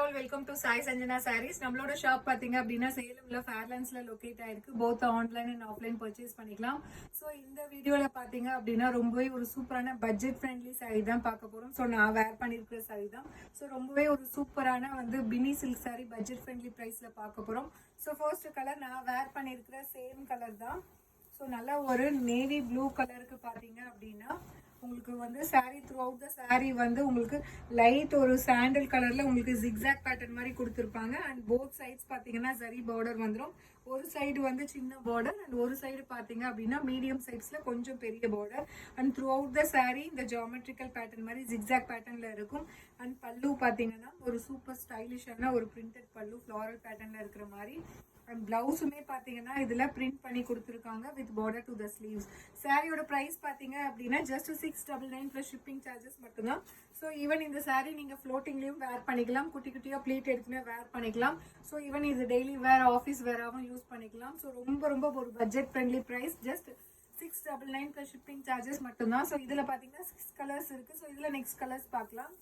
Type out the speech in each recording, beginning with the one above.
all, welcome to Sai Sanjana Sarees. நம்மளோட shop பாத்தீங்க அப்படின்னா சேலம்ல ஃபேர்லாண்ட்ஸ்ல லொகேட் ஆயிருக்கு. Both online and offline purchase பண்ணிக்கலாம். ஸோ இந்த வீடியோல பாத்தீங்க அப்படின்னா ரொம்பவே ஒரு சூப்பரான பட்ஜெட் ஃப்ரெண்ட்லி சாரி தான் பார்க்க போறோம். ஸோ நான் வேர் பண்ணிருக்கிற சாரி தான். ஸோ ரொம்பவே ஒரு சூப்பரான பினி சில்க் சாரி பட்ஜெட் ஃப்ரெண்ட்லி பிரைஸ்ல பார்க்க போறோம். ஸோ ஃபர்ஸ்ட் கலர் நான் வேர் பண்ணிருக்கிற சேம் கலர் தான். ஸோ நல்லா ஒரு நேவி ப்ளூ கலருக்கு பாத்தீங்க அப்படின்னா உங்களுக்கு sorry through out the sorry உங்களுக்கு லைட் ஒரு சாண்டல் கலர்ல உங்களுக்கு ஜிக்ஸாக் பேட்டர்ன் மாதிரி கொடுத்துருப்பாங்க. அண்ட் போத் சைட்ஸ் பாத்தீங்கன்னா ஜரி பார்டர் வந்துடும். ஒரு சைடு சின்ன பார்டர் அண்ட் ஒரு சைடு பாத்தீங்க அப்படின்னா மீடியம் சைட்ஸ்ல கொஞ்சம் பெரிய border. And through out the sorry இந்த ஜியோமெட்ரிக்கல் பேட்டர்ன் மாதிரி ஜிக்ஸாக் பேட்டர்ன்ல இருக்கும். அண்ட் பல்லு பாத்தீங்கன்னா ஒரு சூப்பர் ஸ்டைலிஷான ஒரு பிரிண்டட் பல்லு ஃபிளாரல் பேட்டர்ன்ல இருக்கிற மாதிரி. அண்ட் பிளவுஸுமே பாத்தீங்கன்னா இதுல பிரிண்ட் பண்ணி கொடுத்துருக்காங்க with border to the sleeves. சாரியோட பிரைஸ் பாத்தீங்க அப்படின்னா ஜஸ்ட் 699 பிளஸ் ஷிப்பிங் சார்ஜஸ் மட்டும்தான். ஸோ ஈவன் இந்த சாரி நீங்க ஃப்ளோட்டிங்லயும் வேர் பண்ணிக்கலாம், குட்டி குட்டியா பிளேட் எடுத்துமே வேர் பண்ணிக்கலாம். ஸோ ஈவன் இது டெய்லி வேர் ஆஃபீஸ் வேராகவும் யூஸ் பண்ணிக்கலாம். ஸோ ரொம்ப ஒரு budget friendly price. Just 699 plus shipping charges மட்டும்தான். ஸோ இதுல பாத்தீங்கன்னா 6 கலர்ஸ் இருக்கு. ஸோ இதுல நெக்ஸ்ட் கலர்ஸ் பார்க்கலாம்.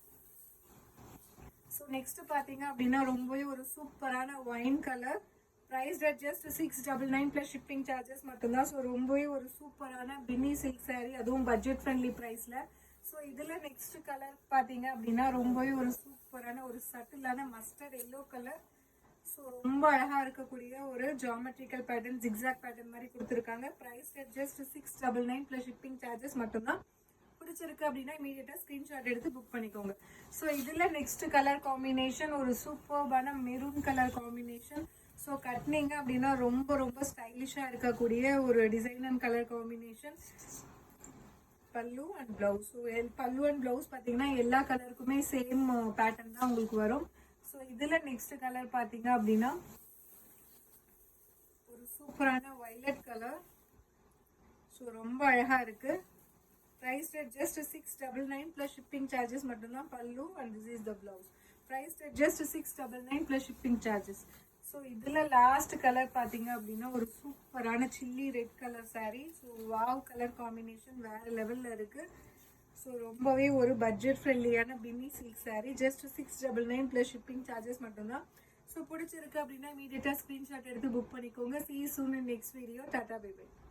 ஸோ நெக்ஸ்ட் பாத்தீங்க அப்படின்னா ரொம்பவே ஒரு சூப்பரான wine colour. Priced at just 699 plus shipping charges மட்டும்தான். ஸோ ரொம்பவே ஒரு சூப்பரான பின்னி சில்க் சாரி, அதுவும் பட்ஜெட் ஃப்ரெண்ட்லி ப்ரைஸ்ல. ஸோ இதுல நெக்ஸ்ட் கலர் பாத்தீங்க அப்படின்னா ரொம்பவே ஒரு சூப்பரான ஒரு சட்டிலான மஸ்டர்ட் எல்லோ கலர். ஸோ ரொம்ப அழகா இருக்கக்கூடிய ஒரு ஜியோமெட்ரிக்கல் பேட்டர்ன் ஜிக்ஸாக் பேட்டர்ன் மாதிரி கொடுத்துருக்காங்க. Price at just 699 plus shipping charges மட்டும்தான். பிடிச்சிருக்கு அப்படின்னா இமீடியட்டா ஸ்கிரீன்ஷாட் எடுத்து புக் பண்ணிக்கோங்க. ஸோ இதுல நெக்ஸ்ட் கலர் காம்பினேஷன் ஒரு சூப்பர்பான மெரூன் கலர் காம்பினேஷன். ஸோ கட்டினீங்க அப்படின்னா ரொம்ப ஸ்டைலிஷா இருக்கக்கூடிய ஒரு டிசைன் அண்ட் கலர் காம்பினேஷன். பல்லு அண்ட் பிளவுஸ். பல்லு அண்ட் பிளவுஸ் பாத்தீங்கன்னா எல்லா கலருக்குமே சேம் பேட்டர்ன் தான் உங்களுக்கு வரும். ஸோ இதுல நெக்ஸ்ட் கலர் பாத்தீங்க அப்படின்னா ஒரு சூப்பரான வயலட் கலர். ஸோ ரொம்ப அழகா இருக்கு. Priced at just 699 plus shipping charges மட்டும்தான். பல்லு and this is the blouse. Priced at just 699 plus shipping charges. So இதுல லாஸ்ட் கலர் பாத்தீங்க அப்படின்னா ஒரு சூப்பரான chilli red colour sorry. So wow colour combination வேற லெவல்ல இருக்கு. ஸோ ரொம்பவே ஒரு பட்ஜெட் ஃப்ரெண்ட்லியான பின்னி silk sorry. Just 699 plus shipping charges மட்டும்தான். ஸோ பிடிச்சிருக்கு அப்படின்னா இமீடியட்டா ஸ்கிரீன்ஷாட் எடுத்து புக் பண்ணிக்கோங்க. See you soon in next video. Tata bye bye.